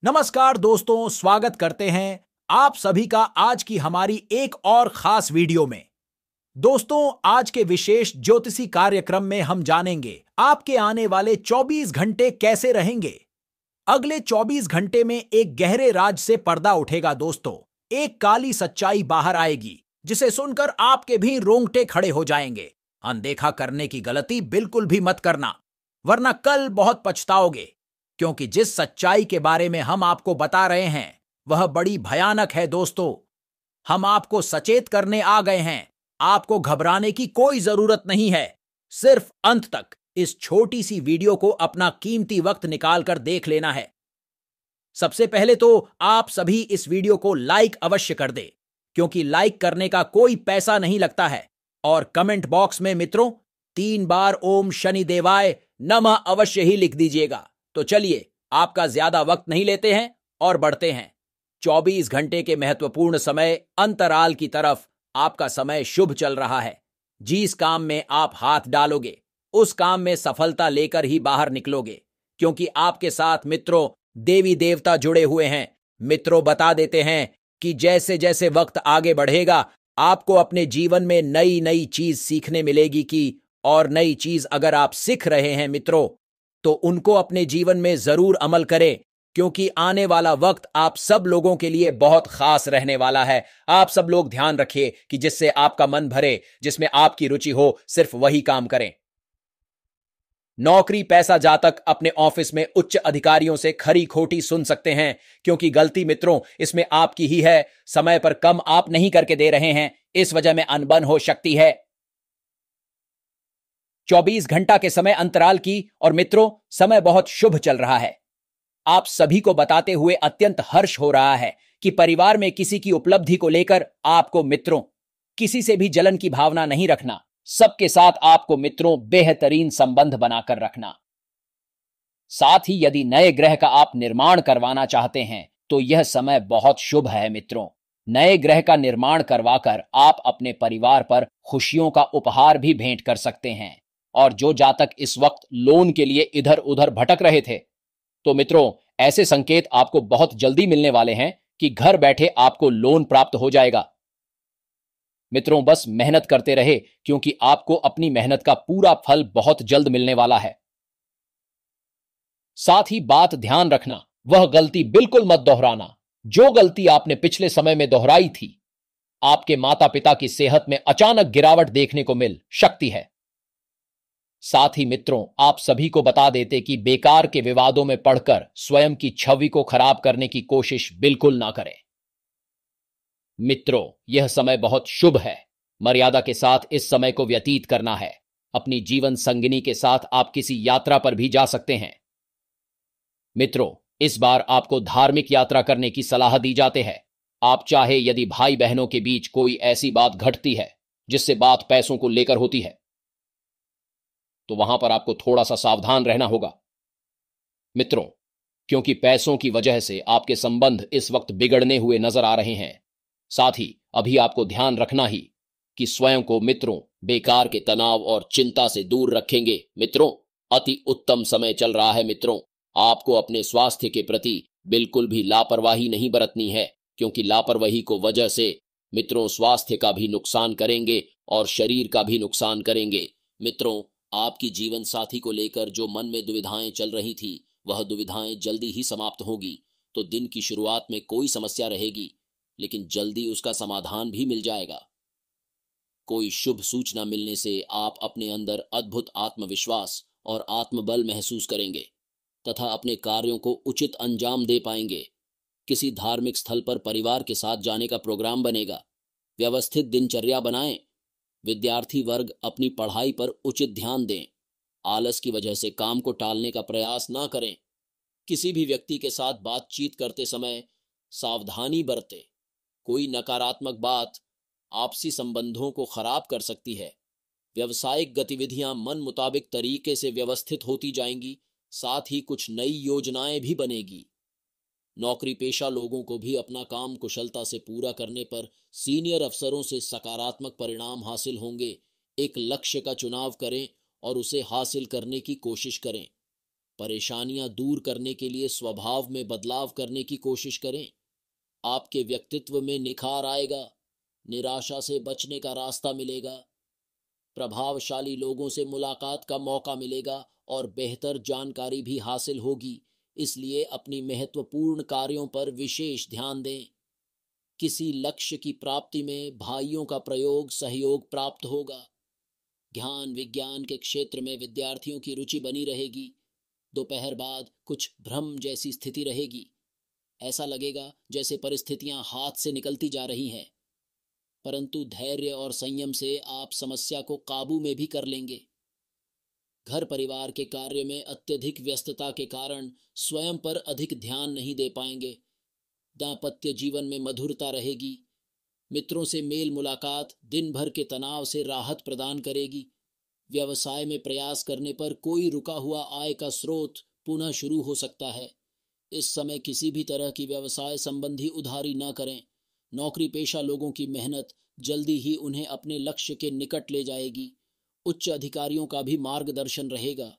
नमस्कार दोस्तों, स्वागत करते हैं आप सभी का आज की हमारी एक और खास वीडियो में। दोस्तों, आज के विशेष ज्योतिषी कार्यक्रम में हम जानेंगे आपके आने वाले 24 घंटे कैसे रहेंगे। अगले 24 घंटे में एक गहरे राज से पर्दा उठेगा दोस्तों। एक काली सच्चाई बाहर आएगी जिसे सुनकर आपके भी रोंगटे खड़े हो जाएंगे। अनदेखा करने की गलती बिल्कुल भी मत करना, वरना कल बहुत पछताओगे। क्योंकि जिस सच्चाई के बारे में हम आपको बता रहे हैं वह बड़ी भयानक है दोस्तों। हम आपको सचेत करने आ गए हैं। आपको घबराने की कोई जरूरत नहीं है। सिर्फ अंत तक इस छोटी सी वीडियो को अपना कीमती वक्त निकालकर देख लेना है। सबसे पहले तो आप सभी इस वीडियो को लाइक अवश्य कर दे, क्योंकि लाइक करने का कोई पैसा नहीं लगता है। और कमेंट बॉक्स में मित्रों 3 बार ओम शनि देवाय नमः अवश्य ही लिख दीजिएगा। तो चलिए, आपका ज्यादा वक्त नहीं लेते हैं और बढ़ते हैं 24 घंटे के महत्वपूर्ण समय अंतराल की तरफ। आपका समय शुभ चल रहा है। जिस काम में आप हाथ डालोगे उस काम में सफलता लेकर ही बाहर निकलोगे, क्योंकि आपके साथ मित्रों देवी देवता जुड़े हुए हैं। मित्रों, बता देते हैं कि जैसे जैसे वक्त आगे बढ़ेगा आपको अपने जीवन में नई नई चीज सीखने मिलेगी और नई चीज अगर आप सीख रहे हैं मित्रों, तो उनको अपने जीवन में जरूर अमल करें, क्योंकि आने वाला वक्त आप सब लोगों के लिए बहुत खास रहने वाला है। आप सब लोग ध्यान रखिए कि जिससे आपका मन भरे, जिसमें आपकी रुचि हो, सिर्फ वही काम करें। नौकरी पैसा जातक अपने ऑफिस में उच्च अधिकारियों से खरी खोटी सुन सकते हैं, क्योंकि गलती मित्रों इसमें आपकी ही है। समय पर कम आप नहीं करके दे रहे हैं, इस वजह में अनबन हो सकती है। 24 घंटा के समय अंतराल की और मित्रों समय बहुत शुभ चल रहा है। आप सभी को बताते हुए अत्यंत हर्ष हो रहा है कि परिवार में किसी की उपलब्धि को लेकर आपको मित्रों किसी से भी जलन की भावना नहीं रखना। सबके साथ आपको मित्रों बेहतरीन संबंध बनाकर रखना। साथ ही यदि नए ग्रह का आप निर्माण करवाना चाहते हैं तो यह समय बहुत शुभ है मित्रों। नए ग्रह का निर्माण करवाकर आप अपने परिवार पर खुशियों का उपहार भी भेंट कर सकते हैं। और जो जातक इस वक्त लोन के लिए इधर उधर भटक रहे थे, तो मित्रों ऐसे संकेत आपको बहुत जल्दी मिलने वाले हैं कि घर बैठे आपको लोन प्राप्त हो जाएगा। मित्रों बस मेहनत करते रहे, क्योंकि आपको अपनी मेहनत का पूरा फल बहुत जल्द मिलने वाला है। साथ ही बात ध्यान रखना, वह गलती बिल्कुल मत दोहराना जो गलती आपने पिछले समय में दोहराई थी। आपके माता पिता की सेहत में अचानक गिरावट देखने को मिल सकती है। साथ ही मित्रों आप सभी को बता देते कि बेकार के विवादों में पड़कर स्वयं की छवि को खराब करने की कोशिश बिल्कुल ना करें। मित्रों यह समय बहुत शुभ है। मर्यादा के साथ इस समय को व्यतीत करना है। अपनी जीवन संगिनी के साथ आप किसी यात्रा पर भी जा सकते हैं। मित्रों इस बार आपको धार्मिक यात्रा करने की सलाह दी जाती है। आप चाहे यदि भाई बहनों के बीच कोई ऐसी बात घटती है जिससे बात पैसों को लेकर होती है, तो वहां पर आपको थोड़ा सा सावधान रहना होगा मित्रों, क्योंकि पैसों की वजह से आपके संबंध इस वक्त बिगड़ने हुए नजर आ रहे हैं। साथ ही अभी आपको ध्यान रखना ही कि स्वयं को मित्रों बेकार के तनाव और चिंता से दूर रखेंगे। मित्रों अति उत्तम समय चल रहा है। मित्रों आपको अपने स्वास्थ्य के प्रति बिल्कुल भी लापरवाही नहीं बरतनी है, क्योंकि लापरवाही को वजह से मित्रों स्वास्थ्य का भी नुकसान करेंगे और शरीर का भी नुकसान करेंगे। मित्रों आपकी जीवन साथी को लेकर जो मन में दुविधाएं चल रही थी, वह दुविधाएं जल्दी ही समाप्त होगी। तो दिन की शुरुआत में कोई समस्या रहेगी, लेकिन जल्दी उसका समाधान भी मिल जाएगा। कोई शुभ सूचना मिलने से आप अपने अंदर अद्भुत आत्मविश्वास और आत्मबल महसूस करेंगे तथा अपने कार्यों को उचित अंजाम दे पाएंगे। किसी धार्मिक स्थल पर परिवार के साथ जाने का प्रोग्राम बनेगा। व्यवस्थित दिनचर्या बनाएं। विद्यार्थी वर्ग अपनी पढ़ाई पर उचित ध्यान दें। आलस की वजह से काम को टालने का प्रयास ना करें। किसी भी व्यक्ति के साथ बातचीत करते समय सावधानी बरतें। कोई नकारात्मक बात आपसी संबंधों को खराब कर सकती है। व्यवसायिक गतिविधियां मन मुताबिक तरीके से व्यवस्थित होती जाएंगी। साथ ही कुछ नई योजनाएं भी बनेगी। नौकरी पेशा लोगों को भी अपना काम कुशलता से पूरा करने पर सीनियर अफसरों से सकारात्मक परिणाम हासिल होंगे। एक लक्ष्य का चुनाव करें और उसे हासिल करने की कोशिश करें। परेशानियां दूर करने के लिए स्वभाव में बदलाव करने की कोशिश करें। आपके व्यक्तित्व में निखार आएगा, निराशा से बचने का रास्ता मिलेगा, प्रभावशाली लोगों से मुलाकात का मौका मिलेगा और बेहतर जानकारी भी हासिल होगी। इसलिए अपनी महत्वपूर्ण कार्यों पर विशेष ध्यान दें। किसी लक्ष्य की प्राप्ति में भाइयों का सहयोग प्राप्त होगा। ज्ञान विज्ञान के क्षेत्र में विद्यार्थियों की रुचि बनी रहेगी। दोपहर बाद कुछ भ्रम जैसी स्थिति रहेगी। ऐसा लगेगा जैसे परिस्थितियां हाथ से निकलती जा रही हैं, परंतु धैर्य और संयम से आप समस्या को काबू में भी कर लेंगे। घर परिवार के कार्य में अत्यधिक व्यस्तता के कारण स्वयं पर अधिक ध्यान नहीं दे पाएंगे। दाम्पत्य जीवन में मधुरता रहेगी। मित्रों से मेल मुलाकात दिन भर के तनाव से राहत प्रदान करेगी। व्यवसाय में प्रयास करने पर कोई रुका हुआ आय का स्रोत पुनः शुरू हो सकता है। इस समय किसी भी तरह की व्यवसाय संबंधी उधारी न करें। नौकरी पेशा लोगों की मेहनत जल्दी ही उन्हें अपने लक्ष्य के निकट ले जाएगी। उच्च अधिकारियों का भी मार्गदर्शन रहेगा।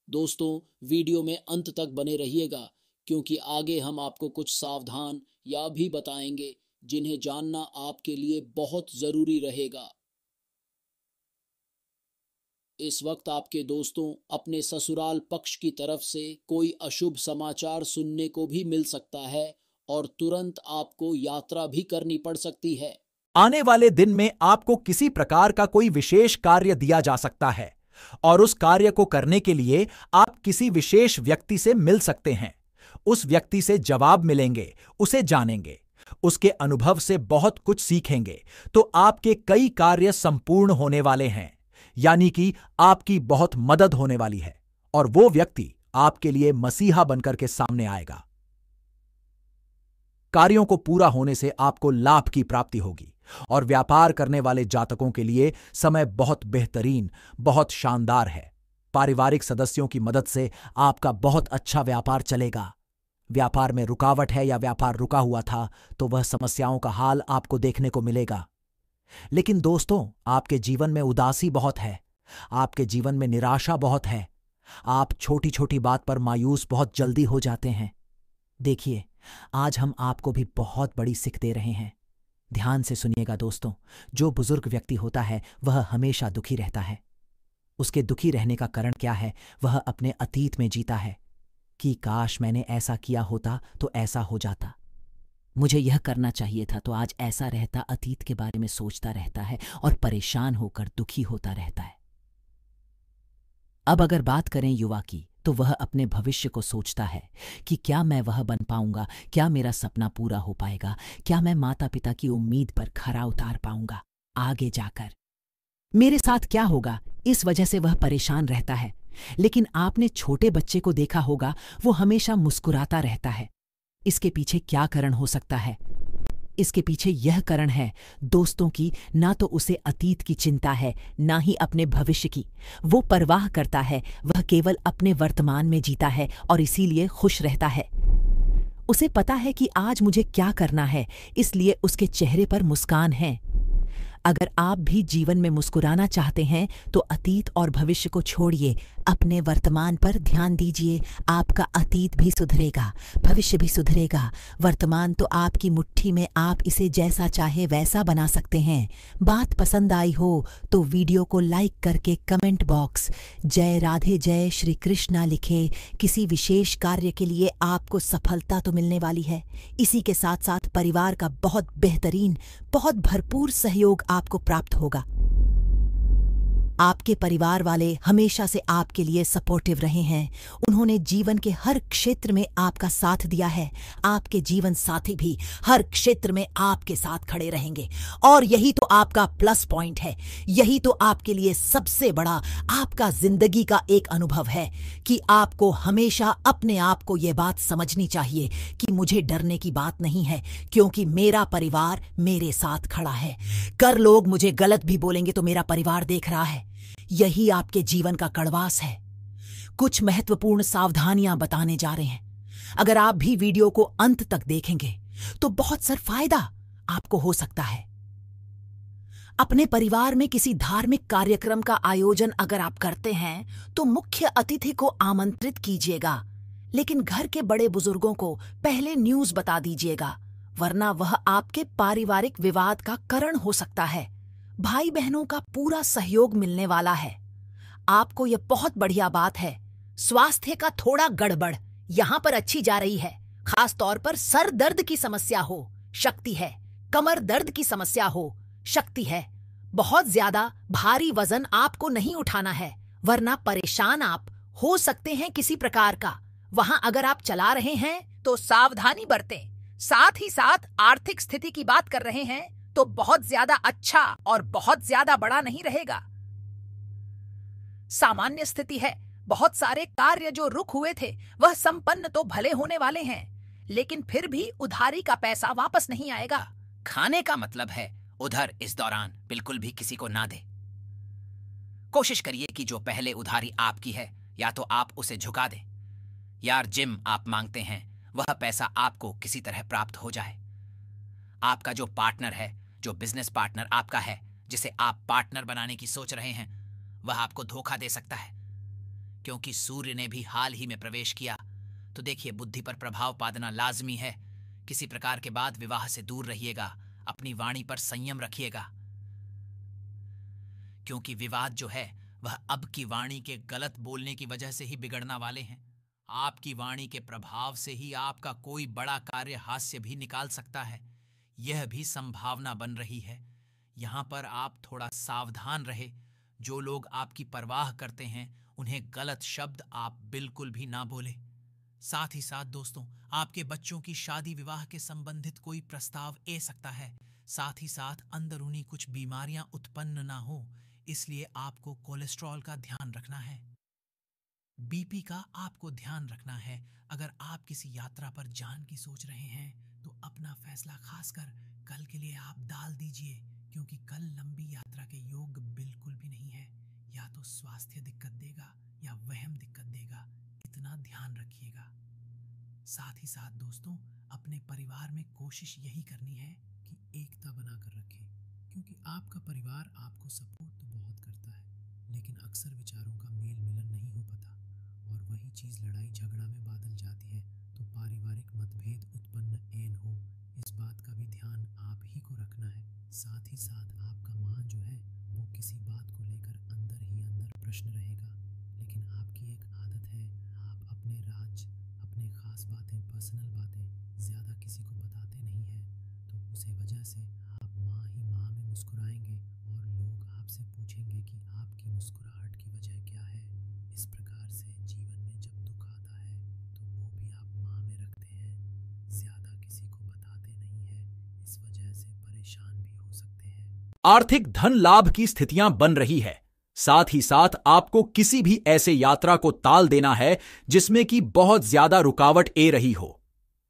दोस्तों, वीडियो में अंत तक बने रहिएगा, क्योंकि आगे हम आपको कुछ सावधान या भी बताएंगे जिन्हें जानना आपके लिए बहुत जरूरी रहेगा। इस वक्त आपके दोस्तों अपने ससुराल पक्ष की तरफ से कोई अशुभ समाचार सुनने को भी मिल सकता है और तुरंत आपको यात्रा भी करनी पड़ सकती है। आने वाले दिन में आपको किसी प्रकार का कोई विशेष कार्य दिया जा सकता है और उस कार्य को करने के लिए आप किसी विशेष व्यक्ति से मिल सकते हैं। उस व्यक्ति से जवाब मिलेंगे, उसे जानेंगे, उसके अनुभव से बहुत कुछ सीखेंगे, तो आपके कई कार्य संपूर्ण होने वाले हैं, यानी कि आपकी बहुत मदद होने वाली है और वो व्यक्ति आपके लिए मसीहा बनकर के सामने आएगा। कार्यों को पूरा होने से आपको लाभ की प्राप्ति होगी और व्यापार करने वाले जातकों के लिए समय बहुत बेहतरीन, बहुत शानदार है। पारिवारिक सदस्यों की मदद से आपका बहुत अच्छा व्यापार चलेगा। व्यापार में रुकावट है या व्यापार रुका हुआ था तो वह समस्याओं का हाल आपको देखने को मिलेगा। लेकिन दोस्तों, आपके जीवन में उदासी बहुत है, आपके जीवन में निराशा बहुत है। आप छोटी छोटी बात पर मायूस बहुत जल्दी हो जाते हैं। देखिए, आज हम आपको भी बहुत बड़ी सीख दे रहे हैं। ध्यान से सुनिएगा दोस्तों। जो बुजुर्ग व्यक्ति होता है वह हमेशा दुखी रहता है। उसके दुखी रहने का कारण क्या है? वह अपने अतीत में जीता है कि काश मैंने ऐसा किया होता तो ऐसा हो जाता, मुझे यह करना चाहिए था तो आज ऐसा रहता। अतीत के बारे में सोचता रहता है और परेशान होकर दुखी होता रहता है। अब अगर बात करें युवा की, तो वह अपने भविष्य को सोचता है कि क्या मैं वह बन पाऊंगा, क्या मेरा सपना पूरा हो पाएगा, क्या मैं माता पिता की उम्मीद पर खरा उतार पाऊंगा आगे जाकर, मेरे साथ क्या होगा। इस वजह से वह परेशान रहता है। लेकिन आपने छोटे बच्चे को देखा होगा, वो हमेशा मुस्कुराता रहता है। इसके पीछे क्या कारण हो सकता है? इसके पीछे यह कारण है दोस्तों की, ना तो उसे अतीत की चिंता है, ना ही अपने भविष्य की। वो परवाह करता है, वह केवल अपने वर्तमान में जीता है और इसीलिए खुश रहता है। उसे पता है कि आज मुझे क्या करना है, इसलिए उसके चेहरे पर मुस्कान है। अगर आप भी जीवन में मुस्कुराना चाहते हैं तो अतीत और भविष्य को छोड़िए, अपने वर्तमान पर ध्यान दीजिए। आपका अतीत भी सुधरेगा, भविष्य भी सुधरेगा। वर्तमान तो आपकी मुट्ठी में, आप इसे जैसा चाहे वैसा बना सकते हैं। बात पसंद आई हो तो वीडियो को लाइक करके कमेंट बॉक्स जय राधे जय श्री कृष्णा लिखे। किसी विशेष कार्य के लिए आपको सफलता तो मिलने वाली है। इसी के साथ साथ परिवार का बहुत बेहतरीन, बहुत भरपूर सहयोग आपको प्राप्त होगा। आपके परिवार वाले हमेशा से आपके लिए सपोर्टिव रहे हैं। उन्होंने जीवन के हर क्षेत्र में आपका साथ दिया है। आपके जीवन साथी भी हर क्षेत्र में आपके साथ खड़े रहेंगे और यही तो आपका प्लस पॉइंट है। यही तो आपके लिए सबसे बड़ा आपका जिंदगी का एक अनुभव है कि आपको हमेशा अपने आप को यह बात समझनी चाहिए कि मुझे डरने की बात नहीं है, क्योंकि मेरा परिवार मेरे साथ खड़ा है। कर लोग मुझे गलत भी बोलेंगे तो मेरा परिवार देख रहा है। यही आपके जीवन का कड़वास है। कुछ महत्वपूर्ण सावधानियां बताने जा रहे हैं। अगर आप भी वीडियो को अंत तक देखेंगे तो बहुत सारा फायदा आपको हो सकता है। अपने परिवार में किसी धार्मिक कार्यक्रम का आयोजन अगर आप करते हैं तो मुख्य अतिथि को आमंत्रित कीजिएगा, लेकिन घर के बड़े बुजुर्गों को पहले न्यूज़ बता दीजिएगा, वरना वह आपके पारिवारिक विवाद का कारण हो सकता है। भाई बहनों का पूरा सहयोग मिलने वाला है। आपको यह बहुत बढ़िया बात है। स्वास्थ्य का थोड़ा गड़बड़ यहाँ पर अच्छी जा रही है। खास तौर पर सर दर्द की समस्या हो, शक्ति है। कमर दर्द की समस्या हो, शक्ति है। बहुत ज्यादा भारी वजन आपको नहीं उठाना है, वरना परेशान आप हो सकते हैं किसी प्रकार का। वहां अगर आप चला रहे हैं तो सावधानी बरतें। साथ ही साथ आर्थिक स्थिति की बात कर रहे हैं तो बहुत ज्यादा अच्छा और बहुत ज्यादा बड़ा नहीं रहेगा। सामान्य स्थिति है। बहुत सारे कार्य जो रुक हुए थे वह संपन्न तो भले होने वाले हैं, लेकिन फिर भी उधारी का पैसा वापस नहीं आएगा। खाने का मतलब है उधर इस दौरान बिल्कुल भी किसी को ना दे। कोशिश करिए कि जो पहले उधारी आपकी है या तो आप उसे झुका दें। यार जिम आप मांगते हैं वह पैसा आपको किसी तरह प्राप्त हो जाए। आपका जो पार्टनर है, जो बिजनेस पार्टनर आपका है, जिसे आप पार्टनर बनाने की सोच रहे हैं, वह आपको धोखा दे सकता है। क्योंकि सूर्य ने भी हाल ही में प्रवेश किया, तो देखिए बुद्धि पर प्रभाव पादना लाजमी है। किसी प्रकार के बाद विवाह से दूर रहिएगा। अपनी वाणी पर संयम रखिएगा, क्योंकि विवाद जो है वह अब की वाणी के गलत बोलने की वजह से ही बिगड़ना वाले हैं। आपकी वाणी के प्रभाव से ही आपका कोई बड़ा कार्य हास्य भी निकाल सकता है, यह भी संभावना बन रही है। यहां पर आप थोड़ा सावधान रहे। जो लोग आपकी परवाह करते हैं उन्हें गलत शब्द आप बिल्कुल भी ना बोले। साथ ही साथ दोस्तों, आपके बच्चों की शादी विवाह के संबंधित कोई प्रस्ताव आ सकता है। साथ ही साथ अंदरूनी कुछ बीमारियां उत्पन्न ना हो, इसलिए आपको कोलेस्ट्रॉल का ध्यान रखना है। बीपी का आपको ध्यान रखना है। अगर आप किसी यात्रा पर जाने की सोच रहे हैं तो अपना फैसला खासकर कल के लिए आप डाल दीजिए, क्योंकि कल लंबी यात्रा के योग बिल्कुल भी नहीं है। या तो स्वास्थ्य दिक्कत देगा या वहम दिक्कत देगा, इतना ध्यान रखिएगा। साथ ही साथ दोस्तों, अपने परिवार में कोशिश यही करनी है कि एकता बनाकर रखें, क्योंकि आपका परिवार आपको सपोर्ट तो बहुत करता है, लेकिन अक्सर विचारों का मेल मिलन नहीं हो पाता और वही चीज़ लड़ाई झगड़ा में बदल जाती है, तो पारिवारिक मतभेद उत्पन्न ऐन हो। इस बात का भी ध्यान आप ही को रखना है। साथ ही साथ आपका मन जो है वो किसी बात को लेकर अंदर ही अंदर प्रश्न रहेगा, लेकिन आपकी एक आदत है, आप अपने राज, अपने खास बातें, पर्सनल बातें ज़्यादा किसी को बताते नहीं हैं, तो उसी वजह से आप माँ ही माँ में मुस्कुराएंगे और लोग आपसे पूछेंगे कि आपकी मुस्कुराहट की वजह क्या है। इस प्रकार से जीवन में जब दुख आता है तो वो भी आप माँ में रखते हैं, ज़्यादा किसी को बताते नहीं हैं, इस वजह से परेशान भी हो सकते हैं। आर्थिक धन लाभ की स्थितियां बन रही है। साथ ही साथ आपको किसी भी ऐसे यात्रा को टाल देना है जिसमें कि बहुत ज्यादा रुकावट आ रही हो।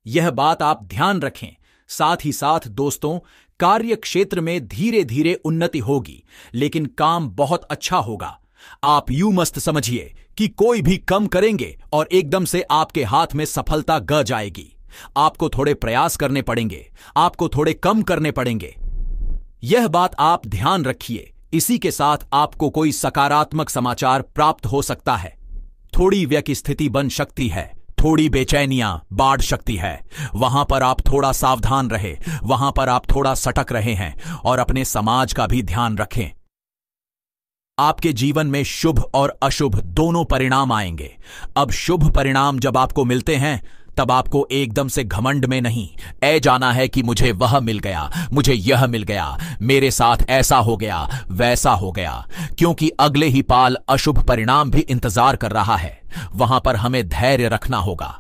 यह बात आप ध्यान रखें। साथ ही साथ दोस्तों, कार्य क्षेत्र में धीरे धीरे उन्नति होगी, लेकिन काम बहुत अच्छा होगा। आप यूं मस्त समझिए कि कोई भी कम करेंगे और एकदम से आपके हाथ में सफलता ग जाएगी। आपको थोड़े प्रयास करने पड़ेंगे, आपको थोड़े कम करने पड़ेंगे। यह बात आप ध्यान रखिए। इसी के साथ आपको कोई सकारात्मक समाचार प्राप्त हो सकता है। थोड़ी व्यय की स्थिति बन सकती है, थोड़ी बेचैनियां बढ़ सकती है। वहां पर आप थोड़ा सावधान रहे, वहां पर आप थोड़ा सटक रहे हैं और अपने समाज का भी ध्यान रखें। आपके जीवन में शुभ और अशुभ दोनों परिणाम आएंगे। अब शुभ परिणाम जब आपको मिलते हैं तब आपको एकदम से घमंड में नहीं ऐ जाना है कि मुझे वह मिल गया, मुझे यह मिल गया, मेरे साथ ऐसा हो गया, वैसा हो गया, क्योंकि अगले ही पाल अशुभ परिणाम भी इंतजार कर रहा है। वहां पर हमें धैर्य रखना होगा।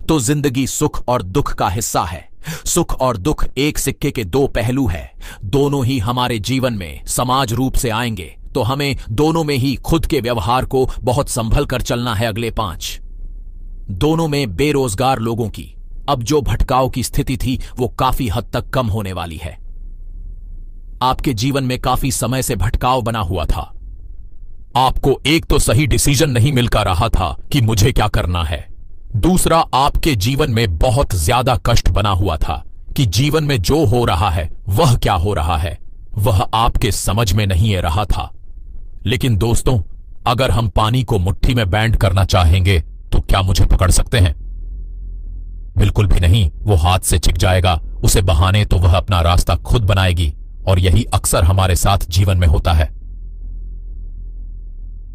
तो जिंदगी सुख और दुख का हिस्सा है। सुख और दुख एक सिक्के के दो पहलू है। दोनों ही हमारे जीवन में समाज रूप से आएंगे, तो हमें दोनों में ही खुद के व्यवहार को बहुत संभल कर चलना है। अगले 5 दोनों में बेरोजगार लोगों की अब जो भटकाव की स्थिति थी वो काफी हद तक कम होने वाली है। आपके जीवन में काफी समय से भटकाव बना हुआ था। आपको एक तो सही डिसीजन नहीं मिल कर रहा था कि मुझे क्या करना है। दूसरा, आपके जीवन में बहुत ज्यादा कष्ट बना हुआ था कि जीवन में जो हो रहा है वह क्या हो रहा है। वह आपके समझ में नहीं आ रहा था। लेकिन दोस्तों, अगर हम पानी को मुट्ठी में बैंड करना चाहेंगे तो क्या मुझे पकड़ सकते हैं? बिल्कुल भी नहीं। वो हाथ से चिक जाएगा। उसे बहाने तो वह अपना रास्ता खुद बनाएगी, और यही अक्सर हमारे साथ जीवन में होता है।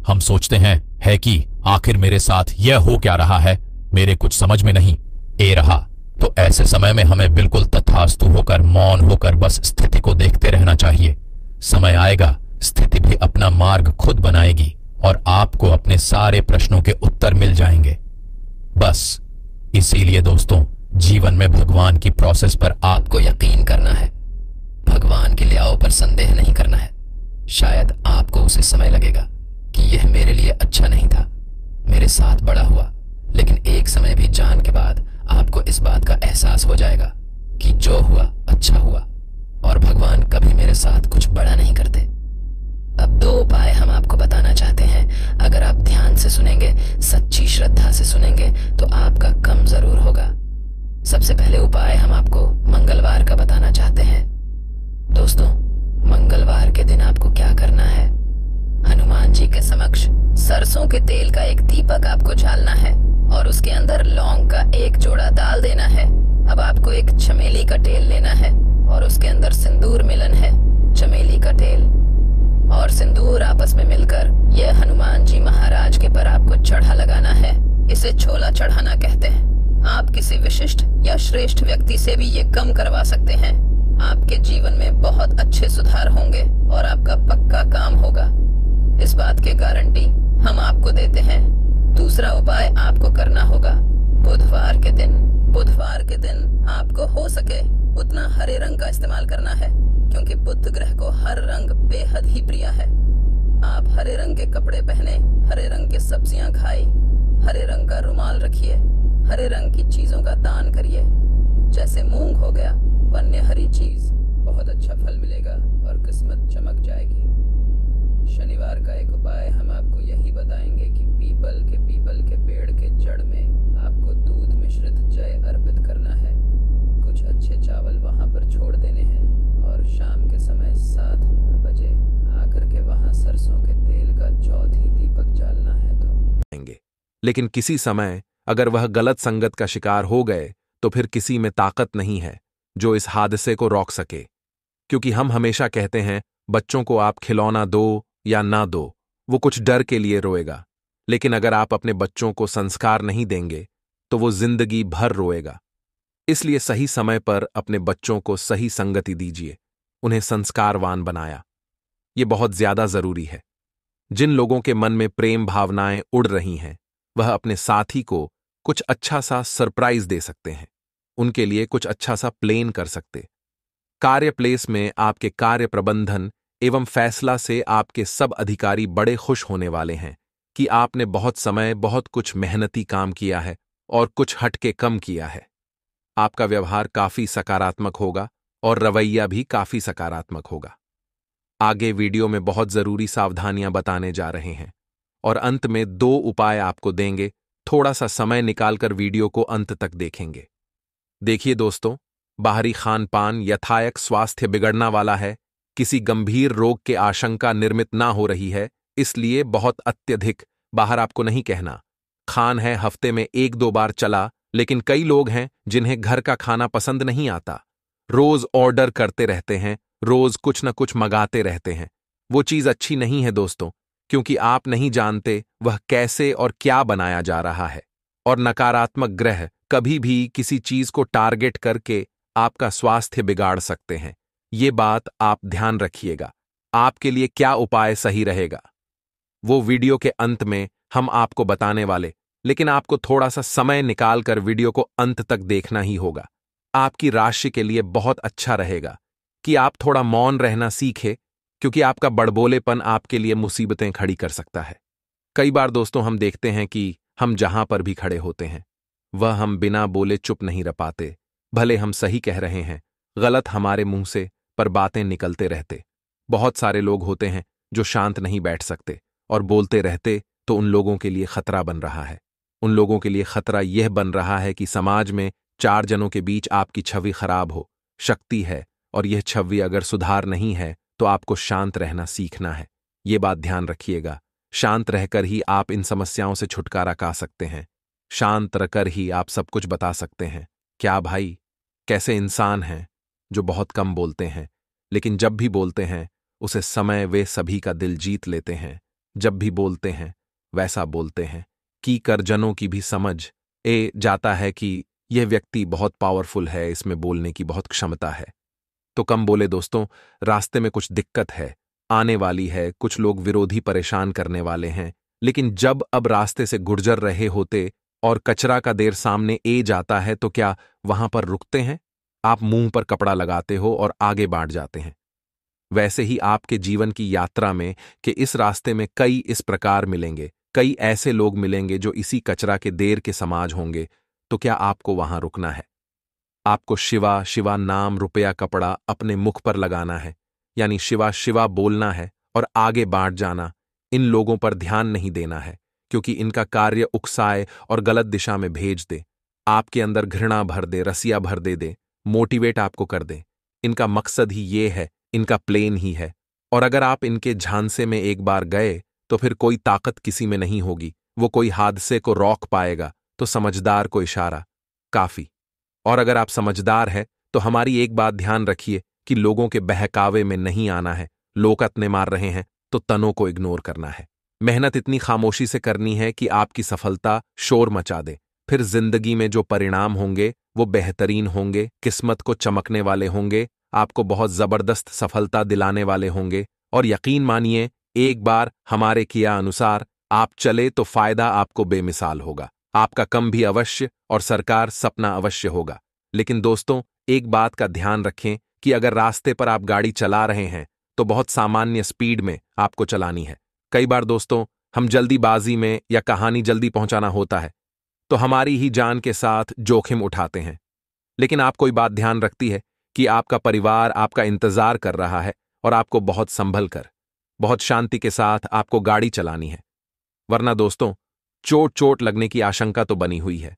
हम सोचते हैं है कि आखिर मेरे साथ यह हो क्या रहा है, मेरे कुछ समझ में नहीं ए रहा। तो ऐसे समय में हमें बिल्कुल तथास्तु होकर, मौन होकर बस स्थिति को देखते रहना चाहिए। समय आएगा, स्थिति भी अपना मार्ग खुद बनाएगी और आपको अपने सारे प्रश्नों के उत्तर मिल जाएंगे। बस इसीलिए दोस्तों, जीवन में भगवान की प्रोसेस पर आपको यकीन करना है। भगवान के लियाओं पर संदेह नहीं करना है। शायद आपको उसे समय लगेगा कि यह मेरे लिए अच्छा नहीं था, मेरे साथ बड़ा हुआ, लेकिन एक समय भी जान के बाद आपको इस बात का एहसास हो जाएगा कि जो हुआ अच्छा हुआ, और भगवान कभी मेरे साथ कुछ बड़ा नहीं करते। अब 2 उपाय हम आपको बताना चाहते हैं। अगर आप ध्यान से सुनेंगे, सच्ची श्रद्धा से सुनेंगे, तो आपका कम जरूर होगा। सबसे पहले उपाय हम आपको मंगलवार का बताना चाहते हैं। दोस्तों, मंगलवार के दिन आपको क्या करना है? हनुमान जी के समक्ष सरसों के तेल का एक दीपक आपको जालना है और उसके अंदर लौंग का 1 जोड़ा डाल देना है। अब आपको एक चमेली का तेल लेना है और उसके अंदर सिंदूर मिलन है। चमेली का तेल और सिंदूर आपस में मिलकर यह हनुमान जी महाराज के पर आपको चढ़ा लगाना है। इसे छोला चढ़ाना कहते हैं। आप किसी विशिष्ट या श्रेष्ठ व्यक्ति से भी ये कम करवा सकते हैं। आपके जीवन में बहुत अच्छे सुधार होंगे और आपका पक्का काम होगा। इस बात की गारंटी हम आपको देते हैं। दूसरा उपाय आपको करना होगा, बुधवार के दिन आपको हो सके उतना हरे रंग का इस्तेमाल करना है, क्योंकि बुध ग्रह को हर रंग बेहद ही प्रिय है। आप हरे रंग के कपड़े पहने, हरे रंग की सब्जियां खाए, हरे रंग का रुमाल रखिए, हरे रंग की चीजों का दान करिए। जैसे मूंग हो गया, वन्य हरी चीज, बहुत अच्छा फल मिलेगा और किस्मत चमक जाएगी। शनिवार का एक उपाय हम आपको यही बताएंगे कि पीपल के पेड़ के जड़ में आपको दूध मिश्रित जय अर्पित करना है। कुछ अच्छे चावल वहां पर छोड़ देने हैं और शाम के समय 7 बजे आकर के वहां सरसों के तेल का चौथी दीपक जालना है। तो लेकिन किसी समय अगर वह गलत संगत का शिकार हो गए तो फिर किसी में ताकत नहीं है जो इस हादसे को रोक सके। क्योंकि हम हमेशा कहते हैं, बच्चों को आप खिलौना दो या ना दो, वो कुछ डर के लिए रोएगा, लेकिन अगर आप अपने बच्चों को संस्कार नहीं देंगे तो वो जिंदगी भर रोएगा। इसलिए सही समय पर अपने बच्चों को सही संगति दीजिए, उन्हें संस्कारवान बनाया। ये बहुत ज्यादा जरूरी है। जिन लोगों के मन में प्रेम भावनाएं उड़ रही हैं, वह अपने साथी को कुछ अच्छा सा सरप्राइज दे सकते हैं, उनके लिए कुछ अच्छा सा प्लेन कर सकते। कार्य प्लेस में आपके कार्य प्रबंधन एवं फैसला से आपके सब अधिकारी बड़े खुश होने वाले हैं कि आपने बहुत समय, बहुत कुछ मेहनती काम किया है और कुछ हटके कम किया है। आपका व्यवहार काफी सकारात्मक होगा और रवैया भी काफी सकारात्मक होगा। आगे वीडियो में बहुत जरूरी सावधानियां बताने जा रहे हैं और अंत में 2 उपाय आपको देंगे। थोड़ा सा समय निकालकर वीडियो को अंत तक देखेंगे। देखिए दोस्तों, बाहरी खान पान यथायक स्वास्थ्य बिगड़ना वाला है, किसी गंभीर रोग के आशंका निर्मित ना हो रही है, इसलिए बहुत अत्यधिक बाहर आपको नहीं कहना। खान है हफ्ते में 1-2 बार चला, लेकिन कई लोग हैं जिन्हें घर का खाना पसंद नहीं आता, रोज ऑर्डर करते रहते हैं, रोज कुछ न कुछ मंगाते रहते हैं। वो चीज अच्छी नहीं है दोस्तों, क्योंकि आप नहीं जानते वह कैसे और क्या बनाया जा रहा है। और नकारात्मक ग्रह कभी भी किसी चीज को टारगेट करके आपका स्वास्थ्य बिगाड़ सकते हैं। ये बात आप ध्यान रखिएगा। आपके लिए क्या उपाय सही रहेगा वो वीडियो के अंत में हम आपको बताने वाले, लेकिन आपको थोड़ा सा समय निकालकर वीडियो को अंत तक देखना ही होगा। आपकी राशि के लिए बहुत अच्छा रहेगा कि आप थोड़ा मौन रहना सीखें, क्योंकि आपका बड़बोलेपन आपके लिए मुसीबतें खड़ी कर सकता है। कई बार दोस्तों हम देखते हैं कि हम जहां पर भी खड़े होते हैं वह हम बिना बोले चुप नहीं रह पाते। भले हम सही कह रहे हैं, गलत हमारे मुंह से पर बातें निकलते रहते। बहुत सारे लोग होते हैं जो शांत नहीं बैठ सकते और बोलते रहते, तो उन लोगों के लिए खतरा बन रहा है। उन लोगों के लिए खतरा यह बन रहा है कि समाज में 4 जनों के बीच आपकी छवि खराब हो। शक्ति है और यह छवि अगर सुधार नहीं है तो आपको शांत रहना सीखना है। ये बात ध्यान रखिएगा, शांत रहकर ही आप इन समस्याओं से छुटकारा पा सकते हैं। शांत रहकर ही आप सब कुछ बता सकते हैं। क्या भाई, कैसे इंसान हैं जो बहुत कम बोलते हैं, लेकिन जब भी बोलते हैं उसे समय वे सभी का दिल जीत लेते हैं। जब भी बोलते हैं वैसा बोलते हैं कि करजनों की भी समझ जाता है कि यह व्यक्ति बहुत पावरफुल है, इसमें बोलने की बहुत क्षमता है। तो कम बोले दोस्तों, रास्ते में कुछ दिक्कत है, आने वाली है, कुछ लोग विरोधी परेशान करने वाले हैं, लेकिन जब अब रास्ते से गुजर रहे होते और कचरा का देर सामने जाता है तो क्या वहां पर रुकते हैं? आप मुंह पर कपड़ा लगाते हो और आगे बढ़ जाते हैं। वैसे ही आपके जीवन की यात्रा में कि इस रास्ते में कई इस प्रकार मिलेंगे, कई ऐसे लोग मिलेंगे जो इसी कचरा के देर के समाज होंगे। तो क्या आपको वहां रुकना है? आपको शिवा शिवा नाम रुपया कपड़ा अपने मुख पर लगाना है, यानी शिवा शिवा बोलना है और आगे बढ़ जाना। इन लोगों पर ध्यान नहीं देना है, क्योंकि इनका कार्य उकसाए और गलत दिशा में भेज दे, आपके अंदर घृणा भर दे, रसिया भर दे, मोटिवेट आपको कर दे। इनका मकसद ही ये है, इनका प्लेन ही है। और अगर आप इनके झांसे में एक बार गए तो फिर कोई ताकत किसी में नहीं होगी। वो कोई हादसे को रोक पाएगा तो समझदार को इशारा काफी। और अगर आप समझदार है तो हमारी एक बात ध्यान रखिए कि लोगों के बहकावे में नहीं आना है। लोग अतने मार रहे हैं तो तनों को इग्नोर करना है। मेहनत इतनी खामोशी से करनी है कि आपकी सफलता शोर मचा दे। फिर जिंदगी में जो परिणाम होंगे वो बेहतरीन होंगे, किस्मत को चमकने वाले होंगे, आपको बहुत जबरदस्त सफलता दिलाने वाले होंगे। और यकीन मानिए, एक बार हमारे किया अनुसार आप चले तो फायदा आपको बेमिसाल होगा। आपका कम भी अवश्य और सरकार सपना अवश्य होगा। लेकिन दोस्तों, एक बात का ध्यान रखें कि अगर रास्ते पर आप गाड़ी चला रहे हैं तो बहुत सामान्य स्पीड में आपको चलानी है। कई बार दोस्तों, हम जल्दीबाजी में या कहानी जल्दी पहुंचाना होता है तो हमारी ही जान के साथ जोखिम उठाते हैं। लेकिन आप कोई बात ध्यान रखती है कि आपका परिवार आपका इंतजार कर रहा है और आपको बहुत संभल कर, बहुत शांति के साथ आपको गाड़ी चलानी है। वरना दोस्तों, चोट लगने की आशंका तो बनी हुई है।